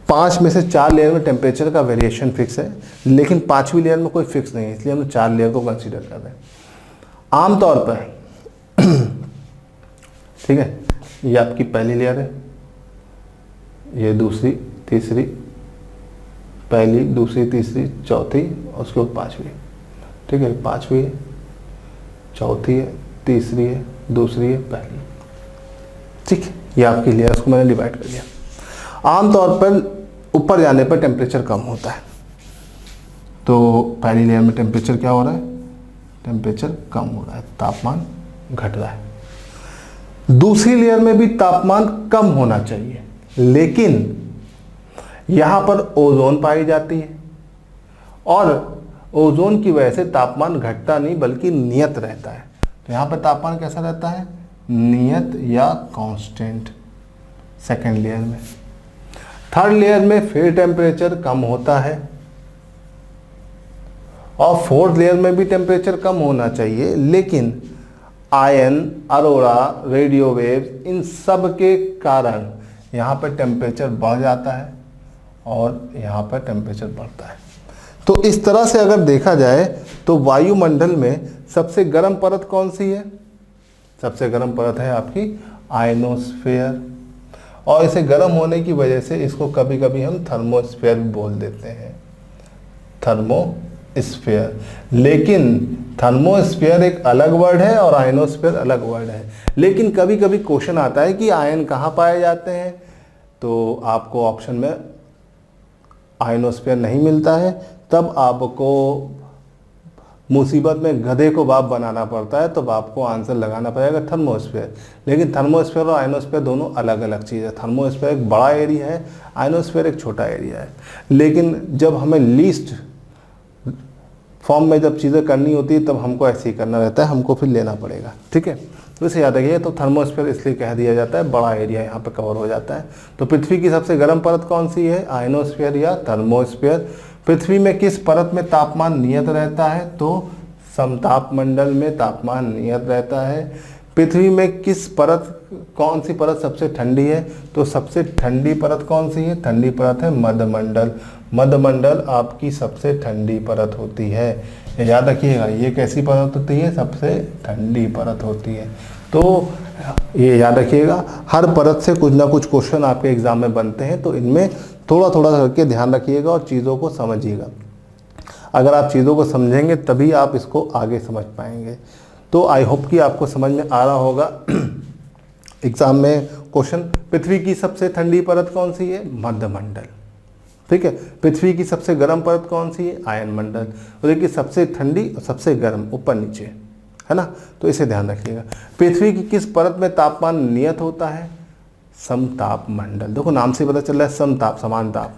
5 में से 4 लेयर में टेम्परेचर का वेरिएशन फिक्स है, लेकिन 5वीं लेयर में कोई फिक्स नहीं है, इसलिए हम 4 लेयर को कंसीडर कर रहे हैं। आमतौर पर ठीक है, ये आपकी पहली लेयर है, ये दूसरी, तीसरी, पहली, दूसरी, तीसरी, चौथी और उसके बाद 5वीं। ठीक है, 5वीं है, चौथी है, तीसरी है, दूसरी है, पहली। ठीक है, ये आपकी लेयर, उसको मैंने डिवाइड कर लिया। आमतौर पर ऊपर जाने पर टेम्परेचर कम होता है, तो पहली लेयर में टेम्परेचर क्या हो रहा है? टेम्परेचर कम हो रहा है, तापमान घट रहा है। दूसरी लेयर में भी तापमान कम होना चाहिए, लेकिन यहाँ पर ओजोन पाई जाती है और ओजोन की वजह से तापमान घटता नहीं बल्कि नियत रहता है। तो यहाँ पर तापमान कैसा रहता है? नियत या कांस्टेंट। सेकेंड लेयर में, थर्ड लेयर में फिर टेम्परेचर कम होता है और फोर्थ लेयर में भी टेम्परेचर कम होना चाहिए, लेकिन आयन, अरोड़ा, रेडियो वेव्स, इन सब के कारण यहाँ पर टेम्परेचर बढ़ जाता है और यहाँ पर टेम्परेचर बढ़ता है। तो इस तरह से अगर देखा जाए तो वायुमंडल में सबसे गर्म परत कौन सी है? सबसे गर्म परत है आपकी आयनोस्फीयर, और इसे गर्म होने की वजह से इसको कभी कभी हम थर्मोस्फीयर भी बोल देते हैं, थर्मोस्फीयर। लेकिन थर्मोस्फीयर एक अलग वर्ड है और आयनोस्फीयर अलग वर्ड है। लेकिन कभी कभी क्वेश्चन आता है कि आयन कहाँ पाए जाते हैं, तो आपको ऑप्शन में आयनोस्फीयर नहीं मिलता है, तब आपको मुसीबत में गधे को बाप बनाना पड़ता है, तब आपको आंसर लगाना पड़ेगा थर्मोस्फीयर। लेकिन थर्मोस्फीयर और आयनोस्फीयर दोनों अलग अलग चीज़ है। थर्मोस्फीयर एक बड़ा एरिया है, आयनोस्फीयर एक छोटा एरिया है। लेकिन जब हमें लीस्ट फॉर्म में जब चीज़ें करनी होती है तब हमको ऐसे ही करना रहता है, हमको फिर लेना पड़ेगा, ठीक है। तो इसे याद रखिए, तो थर्मोस्फीयर इसलिए कह दिया जाता है, बड़ा एरिया यहाँ पे कवर हो जाता है। तो पृथ्वी की सबसे गर्म परत कौन सी है, आयनोस्फीयर या थर्मोस्फीयर। पृथ्वी में किस परत में तापमान नियत रहता है, तो समताप मंडल में तापमान नियत रहता है। पृथ्वी में किस परत, कौन सी परत सबसे ठंडी है, तो सबसे ठंडी परत कौन सी है, ठंडी परत है मध्यमंडल। मध्यमंडल आपकी सबसे ठंडी परत होती है, याद रखिएगा। ये कैसी परत होती है, सबसे ठंडी परत होती है। तो ये याद रखिएगा, हर परत से कुछ ना कुछ क्वेश्चन आपके एग्जाम में बनते हैं, तो इनमें थोड़ा थोड़ा करके ध्यान रखिएगा और चीज़ों को समझिएगा। अगर आप चीज़ों को समझेंगे तभी आप इसको आगे समझ पाएंगे। तो आई होप कि आपको समझ में आ रहा होगा। एग्जाम में क्वेश्चन, पृथ्वी की सबसे ठंडी परत कौन सी है, मध्यमंडल, ठीक है। पृथ्वी की सबसे गर्म परत कौन सी है, आयनमंडल। तो देखिए सबसे ठंडी और सबसे गर्म, ऊपर नीचे, है ना। तो इसे ध्यान रखिएगा। पृथ्वी की किस परत में तापमान नियत होता है, समताप मंडल। देखो नाम से पता चल रहा है, समताप, समान ताप,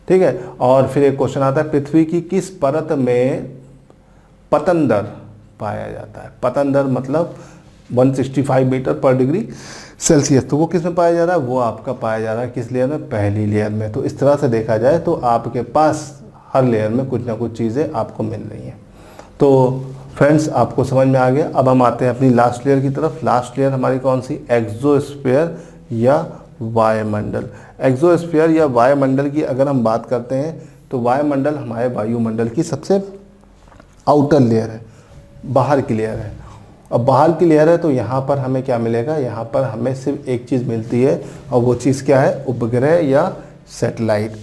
ठीक है। और फिर एक क्वेश्चन आता है, पृथ्वी की किस परत में पतन दर पाया जाता है। पतन दर मतलब 165 मीटर पर डिग्री सेल्सियस। तो वो किस में पाया जा रहा है, वो आपका पाया जा रहा है किस लेयर में, पहली लेयर में। तो इस तरह से देखा जाए तो आपके पास हर लेयर में कुछ ना कुछ चीज़ें आपको मिल रही हैं। तो फ्रेंड्स आपको समझ में आ गया। अब हम आते हैं अपनी लास्ट लेयर की तरफ। लास्ट लेयर हमारी कौन सी, एक्सोस्फीयर या वायुमंडल। एक्सोस्फीयर या वायुमंडल की अगर हम बात करते हैं तो वायुमंडल हमारे वायुमंडल की सबसे आउटर लेयर है, बाहर की लेयर है। अब बाहर की लेयर है तो यहाँ पर हमें क्या मिलेगा, यहाँ पर हमें सिर्फ एक चीज़ मिलती है और वो चीज़ क्या है, उपग्रह या सैटेलाइट,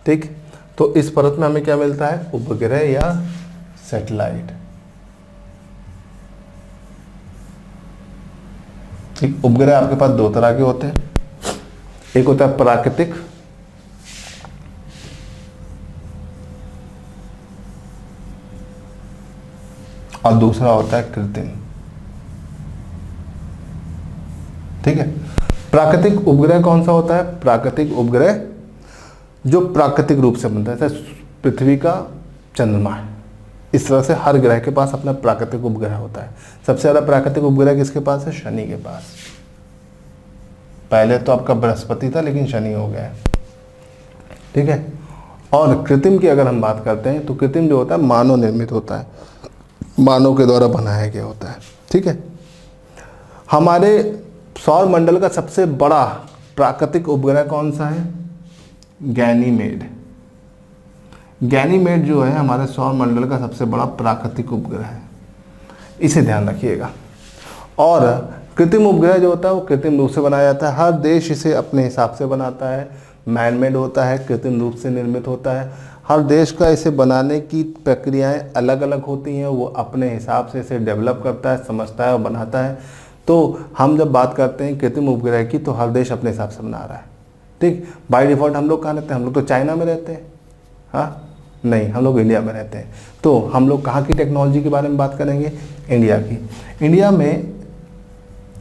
ठीक। तो इस परत में हमें क्या मिलता है, उपग्रह या सैटेलाइट, ठीक। उपग्रह आपके पास दो तरह के होते हैं, एक होता है प्राकृतिक और दूसरा होता है कृत्रिम, ठीक है। प्राकृतिक उपग्रह कौन सा होता है, प्राकृतिक उपग्रह जो प्राकृतिक रूप से बनता है, जैसे पृथ्वी का चंद्रमा है, इस तरह से हर ग्रह के पास अपना प्राकृतिक उपग्रह होता है। सबसे ज़्यादा प्राकृतिक उपग्रह किसके पास है, शनि के पास। पहले तो आपका बृहस्पति था लेकिन शनि हो गया है, ठीक है। और कृत्रिम की अगर हम बात करते हैं तो कृत्रिम जो होता है मानव निर्मित होता है, मानव के द्वारा बनाया गया होता है, ठीक है। हमारे सौर मंडल का सबसे बड़ा प्राकृतिक उपग्रह कौन सा है, गैनीमेड। गैनीमेड जो है हमारे सौर मंडल का सबसे बड़ा प्राकृतिक उपग्रह है, इसे ध्यान रखिएगा। और कृत्रिम उपग्रह जो होता है वो कृत्रिम रूप से बनाया जाता है, हर देश इसे अपने हिसाब से बनाता है, मैनमेड होता है, कृत्रिम रूप से निर्मित होता है। हर देश का इसे बनाने की प्रक्रियाएं अलग अलग होती हैं, वो अपने हिसाब से इसे डेवलप करता है, समझता है और बनाता है। तो हम जब बात करते हैं कृत्रिम उपग्रह की तो हर देश अपने हिसाब से बना रहा है, ठीक। बाय डिफ़ॉल्ट हम लोग कहाँ रहते हैं, हम लोग तो चाइना में रहते हैं, हाँ नहीं, हम लोग इंडिया में रहते हैं। तो हम लोग कहाँ की टेक्नोलॉजी के बारे में बात करेंगे, इंडिया की। इंडिया में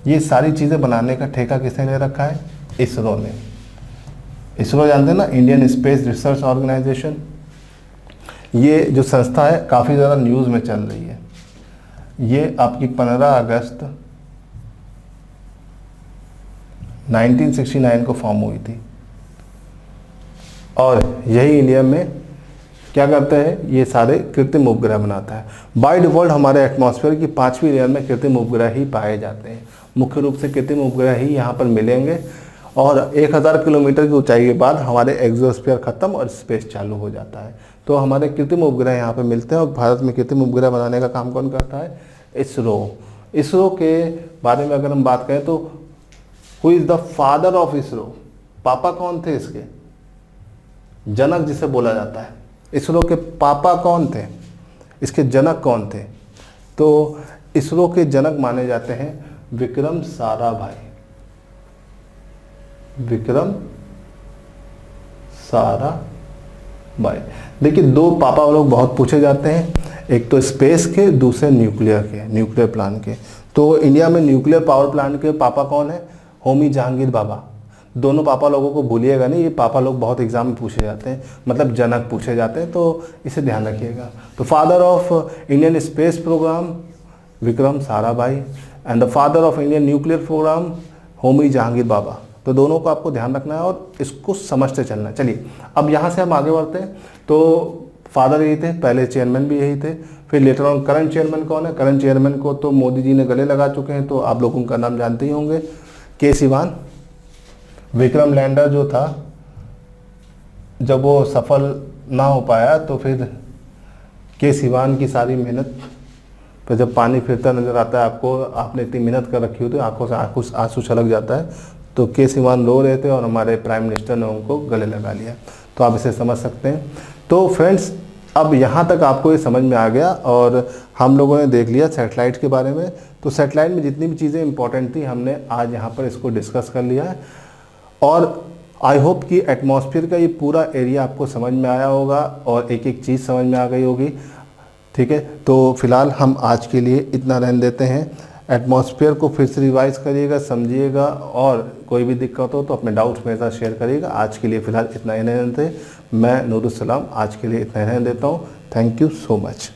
ये सारी चीज़ें बनाने का ठेका किसने ले रखा है, इसरो ने। इसरो जानते हैं ना, इंडियन स्पेस रिसर्च ऑर्गेनाइजेशन। ये जो संस्था है काफ़ी ज़्यादा न्यूज़ में चल रही है। ये आपकी 15 अगस्त 1969 को फॉर्म हुई थी और यही इंडिया में क्या करता है, ये सारे कृत्रिम उपग्रह बनाता है। बाय डिफ़ॉल्ट हमारे एटमॉस्फेयर की 5वीं लेयर में कृत्रिम उपग्रह ही पाए जाते हैं, मुख्य रूप से कृत्रिम उपग्रह ही यहाँ पर मिलेंगे। और 1000 किलोमीटर की ऊंचाई के बाद हमारे एक्सोस्फीयर ख़त्म और स्पेस चालू हो जाता है। तो हमारे कृत्रिम उपग्रह यहाँ पे मिलते हैं। और भारत में कृत्रिम उपग्रह बनाने का काम कौन करता है, इसरो। इसरो के बारे में अगर हम बात करें तो who is the father of ISRO, पापा कौन थे इसके, जनक जिसे बोला जाता है। इसरो के पापा कौन थे, इसके जनक कौन थे? तो इसरो के जनक माने जाते हैं विक्रम साराभाई। विक्रम साराभाई। देखिए, दो पापा लोग बहुत पूछे जाते हैं, एक तो स्पेस के, दूसरे न्यूक्लियर के, न्यूक्लियर प्लांट के। तो इंडिया में न्यूक्लियर पावर प्लांट के पापा कौन है? होमी जहांगीर बाबा। दोनों पापा लोगों को भूलिएगा नहीं, ये पापा लोग बहुत एग्जाम में पूछे जाते हैं, मतलब जनक पूछे जाते हैं, तो इसे ध्यान रखिएगा। तो father of Indian space programme Vikram Sarabhai and the father of Indian nuclear programme Homi Jehangir Bhabha. तो दोनों को आपको ध्यान रखना है और इसको समझते चलना है। चलिए, अब यहाँ से हम आगे बढ़ते हैं। तो फादर यही थे, पहले चेयरमैन भी यही थे। फिर लेटर ऑन करंट चेयरमैन कौन है? करंट चेयरमैन को तो मोदी जी ने गले लगा चुके हैं, तो आप लोगों का नाम जानते ही होंगे, के सिवान। विक्रम लैंडर जो था, जब वो सफल ना हो पाया तो फिर के सिवान की सारी मेहनत, फिर जब पानी फिरता नजर आता है आपको, आपने इतनी मेहनत कर रखी होती है, आंखों से आंसू छलक जाता है, तो के सिवान रो रहे थे और हमारे प्राइम मिनिस्टर ने उनको गले लगा लिया। तो आप इसे समझ सकते हैं। तो फ्रेंड्स, अब यहाँ तक आपको ये समझ में आ गया और हम लोगों ने देख लिया सैटेलाइट के बारे में। तो सैटेलाइट में जितनी भी चीज़ें इंपॉर्टेंट थी हमने आज यहाँ पर इसको डिस्कस कर लिया है और आई होप कि एटमॉस्फेयर का ये पूरा एरिया आपको समझ में आया होगा और एक एक चीज़ समझ में आ गई होगी। ठीक है, तो फिलहाल हम आज के लिए इतना रहने देते हैं। एटमॉस्फेयर को फिर से रिवाइज करिएगा, समझिएगा और कोई भी दिक्कत हो तो अपने डाउट्स मेरे साथ शेयर करिएगा। आज के लिए फ़िलहाल इतना ही रहने देते हैं। मैं नूरुल सलाम आज के लिए इतना ही रहने देता हूँ। Thank you so much.